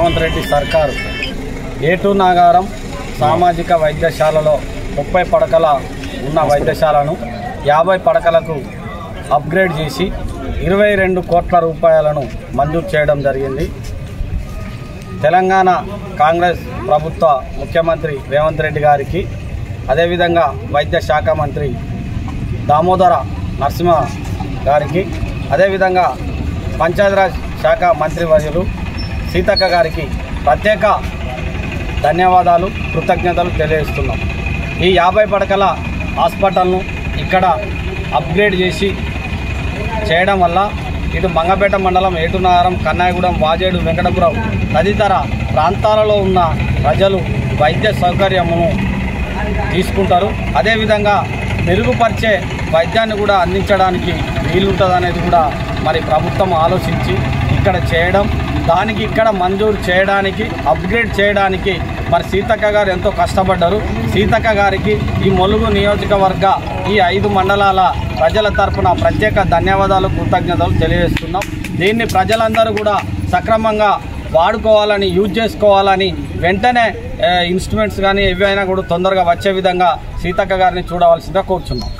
రేవంత్ రెడ్డి సర్కారు ఏటూ నాగారం సామాజిక వైద్యశాలలో 30 పడకల ఉన్న వైద్యశాలను 50 పడకలకు అప్గ్రేడ్ చేసి 22 కోట్ల రూపాయలను మంజూరు చేయడం జరిగింది. తెలంగాణ కాంగ్రెస్ ప్రభుత్వ ముఖ్యమంత్రి రేవంత్ రెడ్డి గారికి, అదేవిధంగా వైద్య శాఖ మంత్రి దామోదర నరసింహ గారికి, అదేవిధంగా పంచాయతీరాజ్ శాఖ మంత్రివర్యులు సీతక్క గారికి ప్రత్యేక ధన్యవాదాలు, కృతజ్ఞతలు తెలియజేస్తున్నాం. ఈ 50 పడకల హాస్పిటల్ను ఇక్కడ అప్గ్రేడ్ చేసి చేయడం వల్ల ఇటు మంగపేట మండలం, ఏటునారం, కన్నాయగూడెం, వాజేడు, వెంకటపురం తదితర ప్రాంతాలలో ఉన్న ప్రజలు వైద్య సౌకర్యమును తీసుకుంటారు. అదేవిధంగా మెరుగుపరిచే వైద్యాన్ని కూడా అందించడానికి వీలుంటుందనేది కూడా మరి ప్రభుత్వం ఆలోచించి ఇక్కడ చేయడం, దానికి ఇక్కడ మంజూరు చేయడానికి, అప్గ్రేడ్ చేయడానికి మరి సీతక్క గారు ఎంతో కష్టపడ్డారు. సీతక్క గారికి ఈ ములుగు నియోజకవర్గ ఈ 5 మండలాల ప్రజల తరఫున ప్రత్యేక ధన్యవాదాలు, కృతజ్ఞతలు తెలియజేస్తున్నాం. దీన్ని ప్రజలందరూ కూడా సక్రమంగా వాడుకోవాలని, యూజ్ చేసుకోవాలని, వెంటనే ఇన్స్ట్రుమెంట్స్ కానీ ఏవైనా కూడా తొందరగా వచ్చే విధంగా సీతక్క గారిని చూడవలసిందిగా కోరుచున్నాం.